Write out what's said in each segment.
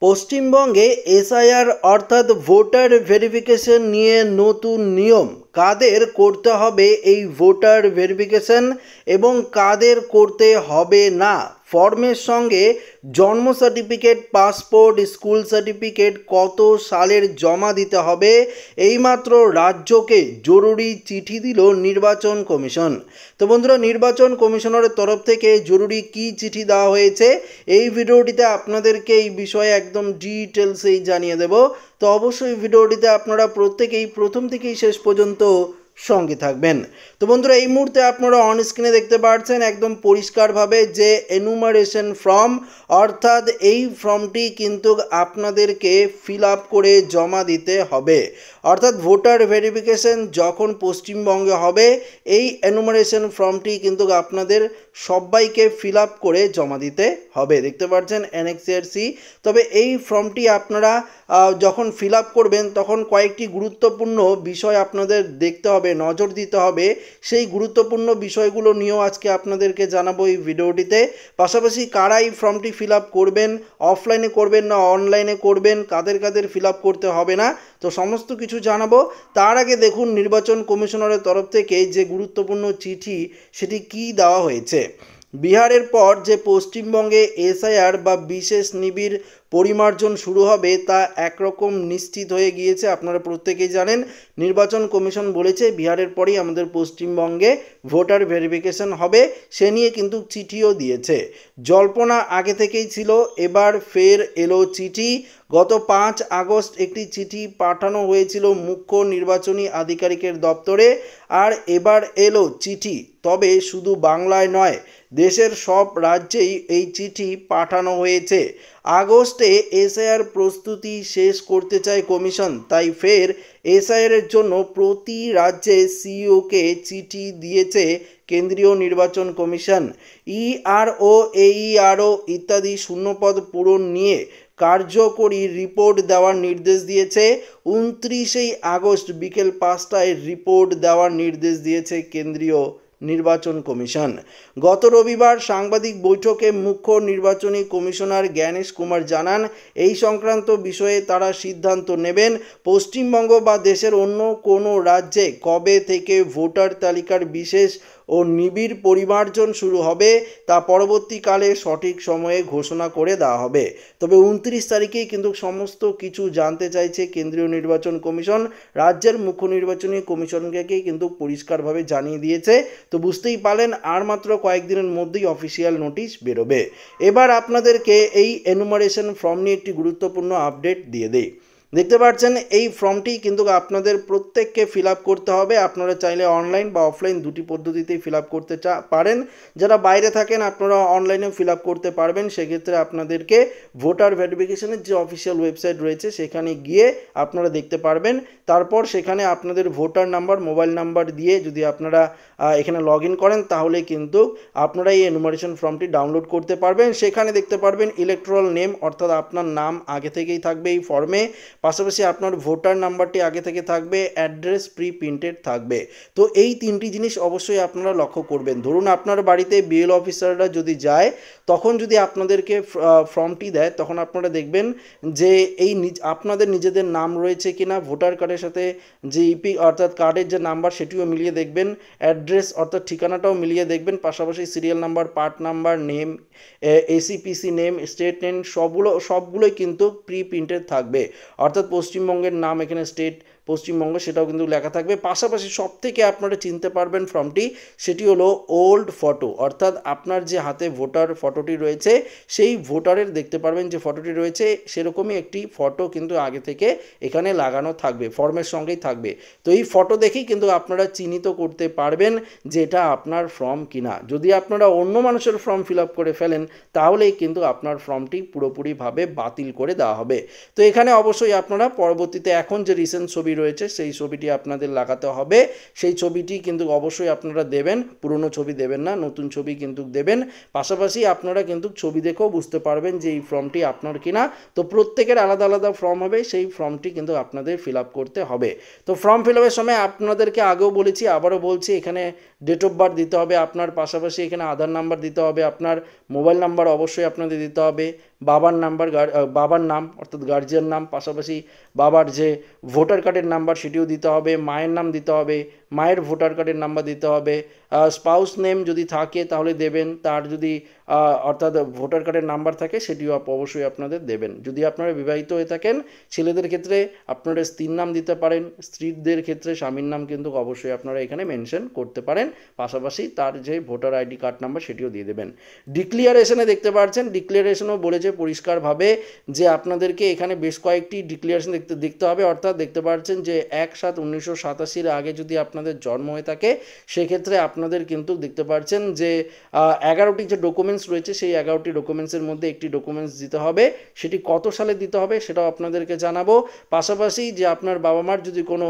পশ্চিমবঙ্গে এসআইআর অর্থাৎ voter verification নিয়ে নতুন নিয়ম। কাদের করতে হবে এই ভোটার ভেরিফিকেশন এবং কাদের করতে হবে না। ফর্মের সঙ্গে জন্ম সার্টিফিকেট, পাসপোর্ট, স্কুল সার্টিফিকেট কত সালের জমা দিতে হবে, এইমাত্র রাজ্যকে জরুরি চিঠি দিল নির্বাচন কমিশন। তো বন্ধুরা, নির্বাচন কমিশনের তরফ থেকে জরুরি কি চিঠি দেওয়া হয়েছে এই ভিডিওটিতে আপনাদেরকে এই বিষয়ে একদম ডিটেলসেই জানিয়ে দেব। তো অবশ্যই ভিডিওটিতে আপনারা প্রত্যেকেই প্রথম থেকেই শেষ পর্যন্ত সঙ্গে থাকবেন। তো বন্ধুরা, এই মুহূর্তে আপনারা অন স্ক্রিনে দেখতে পাচ্ছেন একদম পরিষ্কারভাবে যে এনুমারেশন ফর্ম, অর্থাৎ এই ফর্মটি কিন্তু আপনাদেরকে ফিল আপ করে জমা দিতে হবে। অর্থাৎ ভোটার ভেরিফিকেশন যখন পশ্চিমবঙ্গে হবে, এই এনুমারেশন ফর্মটি কিন্তু আপনাদের সবাইকে ফিল আপ করে জমা দিতে হবে। দেখতে পাচ্ছেন অ্যানেক্সার সি। তবে এই ফর্মটি আপনারা যখন ফিল আপ করবেন তখন কয়েকটি গুরুত্বপূর্ণ বিষয় আপনাদের দেখতে হবে, নজর দিতে হবে। সেই গুরুত্বপূর্ণ বিষয়গুলো নিয়েও আজকে আপনাদেরকে জানাবো এই ভিডিওটিতে। পাশাপাশি কারা এই ফর্মটি ফিল আপ করবেন, অফলাইনে করবেন না অনলাইনে করবেন, কাদের কাদের ফিল আপ করতে হবে না, তো সমস্ত কিছু জানাবো। তার আগে দেখুন নির্বাচন কমিশনারের তরফ থেকে যে গুরুত্বপূর্ণ চিঠি সেটি কি দেওয়া হয়েছে। বিহারের পর যে পশ্চিমবঙ্গে এসআইআর বা বিশেষ নিবিড় পরিমার্জন শুরু হবে তা একরকম নিশ্চিত হয়ে গিয়েছে। আপনারা প্রত্যেকেই জানেন নির্বাচন কমিশন বলেছে বিহারের পরেই আমাদের পশ্চিমবঙ্গে ভোটার ভেরিফিকেশন হবে, সে নিয়ে কিন্তু চিঠিও দিয়েছে। জল্পনা আগে থেকেই ছিল, এবার ফের এলো চিঠি। গত 5 আগস্ট একটি চিঠি পাঠানো হয়েছিল মুখ্য নির্বাচনী আধিকারিকের দপ্তরে, আর এবার এলো চিঠি। তবে শুধু বাংলায় নয়, দেশের সব রাজ্যেই এই চিঠি পাঠানো হয়েছে। আগস্টে এসআইআর প্রস্তুতি শেষ করতে চায় কমিশন, তাই ফের এসআইআরের জন্য প্রতি রাজ্যে সিইওকে চিঠি দিয়েছে কেন্দ্রীয় নির্বাচন কমিশন। ইআরও, এইআরও ইত্যাদি শূন্যপদ পূরণ নিয়ে কার্যকরী রিপোর্ট দেওয়ার নির্দেশ দিয়েছে। 29 আগস্ট বিকেল 5টায় রিপোর্ট দেওয়ার নির্দেশ দিয়েছে কেন্দ্রীয় নির্বাচন কমিশন। গত রবিবার সাংবাদিক বৈঠকে মুখ্য নির্বাচনী কমিশনার জ্ঞানেশ কুমার জানান, এই সংক্রান্ত বিষয়ে তারা সিদ্ধান্ত নেবেন। পশ্চিমবঙ্গ বা দেশের অন্য কোনো রাজ্যে কবে থেকে ভোটার তালিকার বিশেষ ও নিবিড় পরিমার্জন শুরু হবে তা পরবর্তীকালে সঠিক সময়ে ঘোষণা করে দেওয়া হবে। তবে 29 তারিখেই কিন্তু সমস্ত কিছু জানতে চাইছে কেন্দ্রীয় নির্বাচন কমিশন। রাজ্যের মুখ্য নির্বাচনী কমিশনকে কিন্তু পরিষ্কারভাবে জানিয়ে দিয়েছে। তো বুঝতেই পারলেন আর মাত্র কয়েকদিনের মধ্যেই অফিসিয়াল নোটিশ বেরোবে। এবার আপনাদেরকে এই এনুমারেশন ফর্ম নিয়ে একটি গুরুত্বপূর্ণ আপডেট দিয়ে দেই। দেখতে পাচ্ছেন এই ফর্মটি কিন্তু আপনাদের প্রত্যেককে ফিল আপ করতে হবে। আপনারা চাইলে অনলাইন বা অফলাইন দুটি পদ্ধতিতেই ফিল আপ করতে পারেন। যারা বাইরে থাকেন আপনারা অনলাইনেও ফিল আপ করতে পারবেন। সেক্ষেত্রে আপনাদেরকে ভোটার ভেরিফিকেশনের যে অফিসিয়াল ওয়েবসাইট রয়েছে সেখানে গিয়ে আপনারা দেখতে পারবেন। তারপর সেখানে আপনাদের ভোটার নাম্বার, মোবাইল নাম্বার দিয়ে যদি আপনারা এখানে লগ ইন করেন তাহলে কিন্তু আপনারা এই এনুমারেশন ফর্মটি ডাউনলোড করতে পারবেন। সেখানে দেখতে পারবেন ইলেকট্রাল নেম, অর্থাৎ আপনার নাম আগে থেকেই থাকবে এই ফর্মে। পাশাপাশি আপনার ভোটার নাম্বারটি আগে থেকে থাকবে, অ্যাড্রেস প্রি প্রিন্টেড থাকবে। তো এই তিনটি জিনিস অবশ্যই আপনারা লক্ষ্য করবেন। ধরুন আপনার বাড়িতে বিএল অফিসাররা যদি যায় তখন যদি আপনাদেরকে ফর্মটি দেয় তখন আপনারা দেখবেন যে এই আপনাদের নিজেদের নাম রয়েছে কিনা, ভোটার কার্ডের সাথে যে ইপি অর্থাৎ কার্ডের যে নাম্বার সেটিও মিলিয়ে দেখবেন, অ্যাড্রেস অর্থাৎ ঠিকানাটাও মিলিয়ে দেখবেন, পাশাপাশি serial number, part number, name, AC PC name, state name সবগুলোই কিন্তু প্রি প্রিন্টেড থাকবে। অর্থাৎ পশ্চিমবঙ্গের নাম এখানে স্টেট পশ্চিমবঙ্গ সেটাও কিন্তু লেখা থাকবে। পাশাপাশি সব থেকে আপনারা চিনতে পারবেন ফর্মটি, সেটি হলো ওল্ড ফটো, অর্থাৎ আপনার যে হাতে ভোটার ফটোটি রয়েছে সেই ভোটারের দেখতে পারবেন যে ফটোটি রয়েছে সেরকমই একটি ফটো কিন্তু আগে থেকে এখানে লাগানো থাকবে, ফর্মের সঙ্গেই থাকবে। তো এই ফটো দেখেই কিন্তু আপনারা চিহ্নিত করতে পারবেন যে এটা আপনার ফর্ম কিনা। যদি আপনারা অন্য মানুষের ফর্ম ফিল আপ করে ফেলেন তাহলেই কিন্তু আপনার ফর্মটি পুরোপুরিভাবে বাতিল করে দেওয়া হবে। তো এখানে অবশ্যই আপনারা পরবর্তীতে এখন যে রিসেন্ট ছবি রয়েছে সেই ছবিটি আপনাদের লাগাতে হবে। সেই ছবিটি কিন্তু অবশ্যই আপনারা দেবেন, পুরনো ছবি দেবেন না, নতুন ছবি কিন্তু দেবেন। পাশাপাশি আপনারা কিন্তু ছবি দেখেও বুঝতে পারবেন যে এই ফর্মটি আপনার কিনা। তো প্রত্যেকের আলাদা আলাদা ফর্ম হবে, সেই ফর্মটি কিন্তু আপনাদের ফিল আপ করতে হবে। তো ফর্ম ফিল আপের সময় আপনাদেরকে আগেও বলেছি, আবারও বলছি, এখানে ডেট অফ বার্থ দিতে হবে আপনার, পাশাপাশি এখানে আধার নাম্বার দিতে হবে আপনার, মোবাইল নাম্বার অবশ্যই আপনাদের দিতে হবে, বাবার নাম অর্থাৎ গার্জিয়ান নাম, পাশাপাশি বাবার যে ভোটার কার্ডের নাম্বার সেটিও দিতে হবে, মায়ের নাম দিতে হবে, মায়ের ভোটার কার্ডের নাম্বার দিতে হবে, স্পাউস নেম যদি থাকে তাহলে দেবেন, তার যদি অর্থাৎ ভোটার কার্ডের নাম্বার থাকে সেটিও অবশ্যই আপনাদের দেবেন। যদি আপনারা বিবাহিত হয়ে থাকেন ছেলেদের ক্ষেত্রে আপনারা স্ত্রীর নাম দিতে পারেন, স্ত্রীদের ক্ষেত্রে স্বামীর নাম কিন্তু অবশ্যই আপনারা এখানে মেনশন করতে পারেন, পাশাপাশি তার যে ভোটার আইডি কার্ড নাম্বার সেটিও দিয়ে দেবেন। ডিক্লিয়ারেশনে দেখতে পাচ্ছেন, ডিক্লিয়ারেশনও বলেছে পরিষ্কারভাবে যে আপনাদেরকে এখানে বেশ কয়েকটি ডিক্লিয়ারেশন দেখতে হবে, অর্থাৎ দেখতে পাচ্ছেন যে 1/7/1987 আগে যদি আপনাদের জন্ম হয়ে থাকে সেক্ষেত্রে আপনাদের কিন্তু দেখতে পাচ্ছেন যে 11টি যে ডকুমেন্টস রয়েছে সেই 11টি ডকুমেন্টসের মধ্যে একটি ডকুমেন্টস দিতে হবে, সেটি কত সালে দিতে হবে সেটাও আপনাদেরকে জানাবো। পাশাপাশি যে আপনার বাবা মার যদি কোনো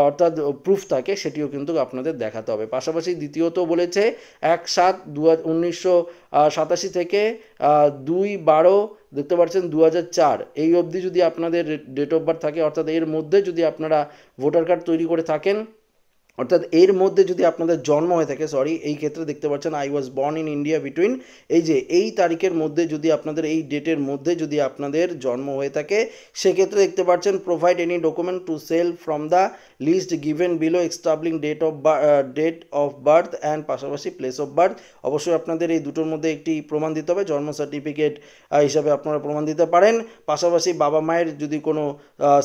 অর্থাৎ প্রুফ থাকে সেটিও কিন্তু আপনাদের দেখাতে হবে। পাশাপাশি দ্বিতীয়ত বলেছে 1/7/1987 থেকে 2/12 দেখতে পাচ্ছেন 2004 এই অবধি যদি আপনাদের ডেট অফ বার্থ থাকে, অর্থাৎ এর মধ্যে যদি আপনারা ভোটার কার্ড তৈরি করে থাকেন, অর্থাৎ এর মধ্যে যদি আপনাদের জন্ম হয়ে থাকে, এই ক্ষেত্রে দেখতে পাচ্ছেন I was born in India between এই তারিখের মধ্যে যদি আপনাদের এই ডেটের মধ্যে যদি আপনাদের জন্ম হয়ে থাকে সেক্ষেত্রে দেখতে পাচ্ছেন provide any document to sell from the list given below establishing date of birth and পাশাপাশি প্লেস অফ বার্থ। অবশ্যই আপনাদের এই দুটোর মধ্যে একটি প্রমাণ দিতে হবে, জন্ম সার্টিফিকেট হিসাবে আপনারা প্রমাণ দিতে পারেন, পাশাপাশি বাবা মায়ের যদি কোনো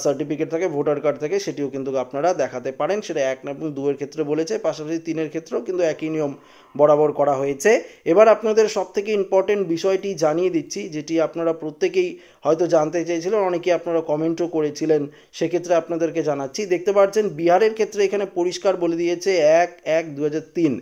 সার্টিফিকেট থাকে, ভোটার কার্ড থাকে সেটিও কিন্তু আপনারা দেখাতে পারেন, সেটা 1 এবং 2 এর ক্ষেত্রে বলেছে, পাশাপাশি 3 এর ক্ষেত্রেও কিন্তু একই নিয়ম বরাবর করা হয়েছে। এবার আপনাদের সবথেকে ইম্পর্টেন্ট বিষয়টি জানিয়ে দিচ্ছি, যেটি আপনারা প্রত্যেকেই হয়তো জানতে চেয়েছিলেন, অনেকেই আপনারা কমেন্টও করেছিলেন, সেক্ষেত্রে আপনাদেরকে জানাচ্ছি। দেখতে পাচ্ছেন বিহারের ক্ষেত্রে এখানে পরিষ্কার বলে দিয়েছে 1/1/2003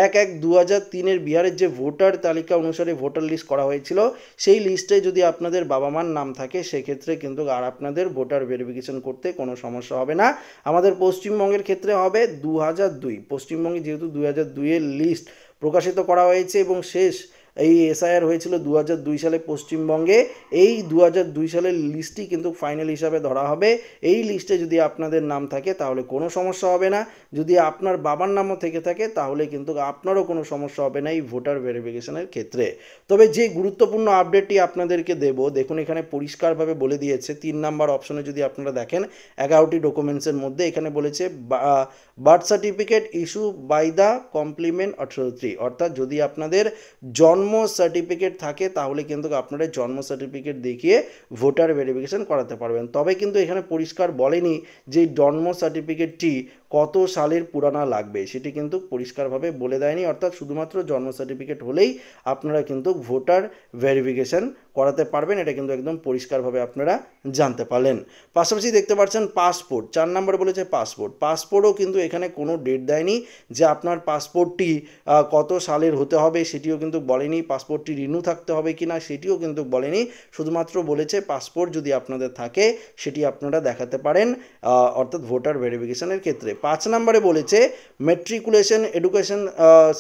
1/1/2003 বিহারের যে ভোটার তালিকা অনুসারে ভোটার লিস্ট করা হয়েছিল সেই লিস্টে যদি আপনাদের বাবা মার নাম থাকে সেক্ষেত্রে কিন্তু আর আপনাদের ভোটার ভেরিফিকেশন করতে কোনো সমস্যা হবে না। আমাদের পশ্চিমবঙ্গের ক্ষেত্রে হবে 2002, পশ্চিমবঙ্গে যেহেতু 2002 লিস্ট প্রকাশিত করা হয়েছে এবং শেষ এই এসআইআর হয়েছিল 2002 সালে পশ্চিমবঙ্গে, এই 2002 সালের লিস্টই কিন্তু ফাইনাল হিসাবে ধরা হবে। এই লিস্টে যদি আপনাদের নাম থাকে তাহলে কোনো সমস্যা হবে না, যদি আপনার বাবার নামও থেকে থাকে তাহলে কিন্তু আপনারও কোনো সমস্যা হবে না এই ভোটার ভেরিফিকেশনের ক্ষেত্রে। তবে যে গুরুত্বপূর্ণ আপডেটটি আপনাদেরকে দেব, দেখুন এখানে পরিষ্কারভাবে বলে দিয়েছে 3 নাম্বার অপশনে যদি আপনারা দেখেন 11টি ডকুমেন্টসের মধ্যে এখানে বলেছে birth certificate issue by the complement 1803, অর্থাৎ যদি আপনাদের জন্ম সার্টিফিকেট থাকে তাহলে কিন্তু আপনারা জন্ম সার্টিফিকেট দেখিয়ে ভোটার ভেরিফিকেশন করাতে পারবেন। তবে কিন্তু এখানে পরিষ্কার বলেনি যে জন্ম সার্টিফিকেটটি কত সালের পুরানা লাগবে, সেটি কিন্তু পরিষ্কারভাবে বলে দেয়নি, অর্থাৎ শুধুমাত্র জন্ম সার্টিফিকেট হলেই আপনারা কিন্তু ভোটার ভেরিফিকেশন করাতে পারবেন, এটা কিন্তু একদম পরিষ্কারভাবে আপনারা জানতে পারলেন। পাশাপাশি দেখতে পাচ্ছেন পাসপোর্ট, 4 নম্বরে বলেছে পাসপোর্টও কিন্তু এখানে কোনো ডেট দেয়নি যে আপনার পাসপোর্টটি কত সালের হতে হবে সেটিও কিন্তু বলেনি, পাসপোর্টটি রিনিউ থাকতে হবে কি না সেটিও কিন্তু বলেনি, শুধুমাত্র বলেছে পাসপোর্ট যদি আপনাদের থাকে সেটি আপনারা দেখাতে পারেন অর্থাৎ ভোটার ভেরিফিকেশনের ক্ষেত্রে। 5 নম্বরে বলেছে matriculation education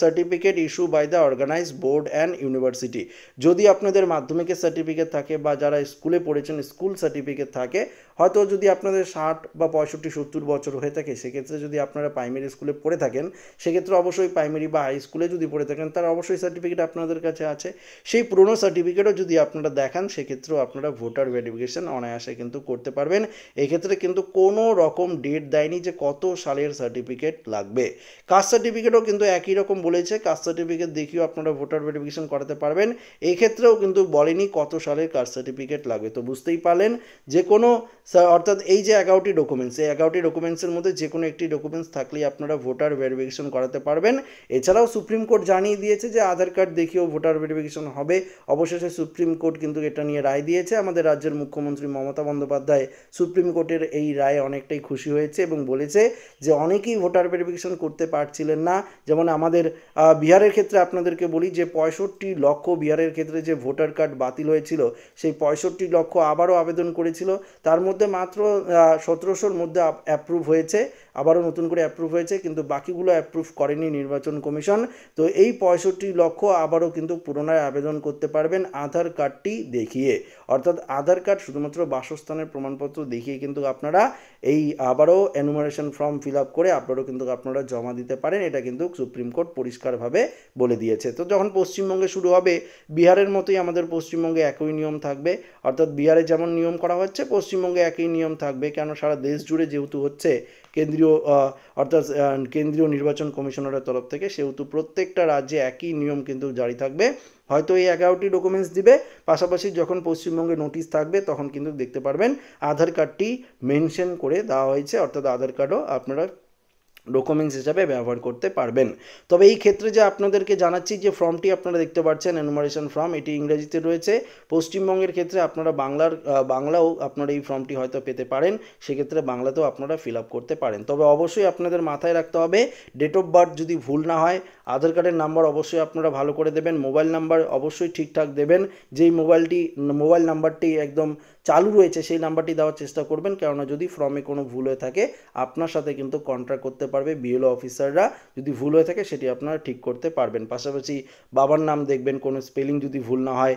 certificate issue by the organised board and university, যদি আপনাদের মাধ্যমিকের সার্টিফিকেট থাকে বা যারা স্কুলে পড়েছেন স্কুল সার্টিফিকেট থাকে, হয়তো যদি আপনাদের 60 বা 65-70 বছর হয়ে থাকে সেক্ষেত্রে যদি আপনারা প্রাইমারি স্কুলে পড়ে থাকেন সেক্ষেত্রে অবশ্যই প্রাইমারি বা হাই স্কুলে যদি পড়ে থাকেন তার অবশ্যই সার্টিফিকেট আপনাদের কাছে আছে, সেই পুরনো সার্টিফিকেটও যদি আপনারা দেখান সেক্ষেত্রেও আপনারা ভোটার ভেরিফিকেশন অনায়াসে কিন্তু করতে পারবেন। এক্ষেত্রে কিন্তু কোনো রকম ডেট দেয়নি যে কত সালের সার্টিফিকেট লাগবে। কাস্ট সার্টিফিকেটও কিন্তু একই রকম বলেছে, কাস্ট সার্টিফিকেট দেখিয়েও আপনারা ভোটার ভেরিফিকেশন করাতে পারবেন, এক্ষেত্রেও কিন্তু বলেনি কত সালের কাস্ট সার্টিফিকেট লাগবে। তো বুঝতেই পারলেন যে কোনো অর্থাৎ এই যে 11টি ডকুমেন্টস, এই 11টি ডকুমেন্টসের মধ্যে যে কোনো একটি ডকুমেন্টস থাকলেই আপনারা ভোটার ভেরিফিকেশন করাতে পারবেন। এছাড়াও সুপ্রিম কোর্ট জানিয়ে দিয়েছে যে আধার কার্ড দেখিয়েও ভোটার ভেরিফিকেশন হবে, অবশেষে সুপ্রিম কোর্ট কিন্তু এটা নিয়ে রায় দিয়েছে। আমাদের রাজ্যের মুখ্যমন্ত্রী মমতা বন্দ্যোপাধ্যায় সুপ্রিম কোর্টের এই রায়ে অনেকটাই খুশি হয়েছে এবং বলেছে যে অনেকেই ভোটার ভেরিফিকেশন করতে পারছিলেন না, যেমন আমাদের বিহারের ক্ষেত্রে আপনাদেরকে বলি যে 65 লক্ষ বিহারের ক্ষেত্রে যে ভোটার কার্ড বাতিল হয়েছিল সেই 65 লক্ষ আবারও আবেদন করেছিল, তার মধ্যে মাত্র 1700-র মধ্যে অ্যাপ্রুভ হয়েছে, আবারও নতুন করে অ্যাপ্রুভ হয়েছে, কিন্তু বাকিগুলো অ্যাপ্রুভ করেনি নির্বাচন কমিশন। তো এই 65 লক্ষ আবারও কিন্তু পুনরায় আবেদন করতে পারবেন আধার কার্ডটি দেখিয়ে, অর্থাৎ আধার কার্ড শুধুমাত্র বাসস্থানের প্রমাণপত্র দেখিয়ে কিন্তু আপনারা এই আবারও এনুমারেশন ফর্ম ফিল আপ করে আবারও কিন্তু আপনারা জমা দিতে পারেন। এটা কিন্তু সুপ্রিম কোর্ট পরিষ্কারভাবে বলে দিয়েছে। তো যখন পশ্চিমবঙ্গে শুরু হবে, বিহারের মতোই আমাদের পশ্চিমবঙ্গে একই নিয়ম থাকবে, অর্থাৎ বিহারে যেমন নিয়ম করা হচ্ছে পশ্চিমবঙ্গে একই নিয়ম থাকবে। কেন, সারা দেশ জুড়ে যেহেতু হচ্ছে কেন্দ্রীয় অর্থাৎ কেন্দ্রীয় নির্বাচন কমিশনারের তরফ থেকে, সেহেতু প্রত্যেকটা রাজ্যে একই নিয়ম কিন্তু জারি থাকবে। হয়তো এই 11টি ডকুমেন্টস দিবে, পাশাপাশি যখন পশ্চিমবঙ্গে নোটিশ থাকবে তখন কিন্তু দেখতে পারবেন আধার কার্ডটি মেনশন করে দেওয়া হয়েছে, অর্থাৎ আধার কার্ডও আপনারা ডকুমেন্টস হিসাবে ব্যবহার করতে পারবেন। তবে এই ক্ষেত্রে যে আপনাদেরকে জানাচ্ছি যে ফর্মটি আপনারা দেখতে পাচ্ছেন এনুমারেশন ফর্ম, এটি ইংরেজিতে রয়েছে। পশ্চিমবঙ্গের ক্ষেত্রে আপনারা বাংলাও আপনারা এই ফর্মটি হয়তো পেতে পারেন, সেক্ষেত্রে বাংলাতেও আপনারা ফিল আপ করতে পারেন। তবে অবশ্যই আপনাদের মাথায় রাখতে হবে ডেট অফ বার্থ যদি ভুল না হয়, আধার কার্ডের নাম্বার অবশ্যই আপনারা ভালো করে দেবেন, মোবাইল নাম্বার অবশ্যই ঠিকঠাক দেবেন, যেই মোবাইল নাম্বারটি একদম চালু রয়েছে সেই নাম্বারটি দেওয়ার চেষ্টা করবেন, কেননা যদি ফর্মে কোনো ভুল হয়ে থাকে আপনার সাথে কিন্তু কন্ট্যাক্ট করতে পারবে বিএলও অফিসাররা, যদি ভুল হয়ে থাকে সেটি আপনারা ঠিক করতে পারবেন। পাশাপাশি বাবার নাম দেখবেন কোনো স্পেলিং যদি ভুল না হয়,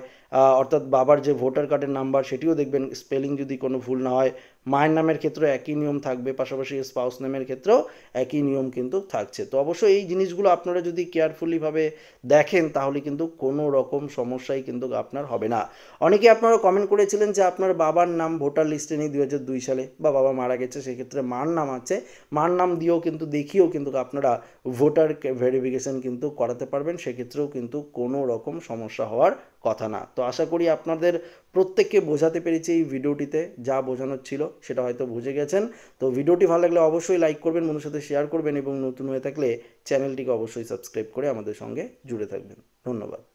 অর্থাৎ বাবার যে ভোটার কার্ডের নাম্বার সেটিও দেখবেন স্পেলিং যদি কোনো ভুল না হয়। মায়ের নামের ক্ষেত্রে একই নিয়ম থাকবে, পাশাপাশি স্পাউস নেমের ক্ষেত্রেও একই নিয়ম কিন্তু থাকছে। তো অবশ্যই এই জিনিসগুলো আপনারা যদি কেয়ারফুলিভাবে দেখেন তাহলে কিন্তু কোনো রকম সমস্যাই কিন্তু আপনার হবে না। অনেকে আপনারা কমেন্ট করেছিলেন যে আপনার বাবার নাম ভোটার লিস্টে নেই 2002 সালে, বা বাবা মারা গেছে, সেক্ষেত্রে মার নাম আছে, মার নাম দিয়েও কিন্তু দেখিয়েও কিন্তু আপনারা ভোটার ভেরিফিকেশন কিন্তু করাতে পারবেন, সেক্ষেত্রেও কিন্তু কোনো রকম সমস্যা হওয়ার কথা না। তো আশা করি আপনাদের প্রত্যেককে বোঝাতে পেরেছি এই ভিডিওটিতে, যা বোঝানোর ছিল সেটা হয়তো বুঝে গেছেন। তো ভিডিওটি ভালো লাগলে অবশ্যই লাইক করবেন, বন্ধুর সাথে শেয়ার করবেন, এবং নতুন হয়ে থাকলে চ্যানেলটিকে অবশ্যই সাবস্ক্রাইব করে আমাদের সঙ্গে জুড়ে থাকবেন। ধন্যবাদ।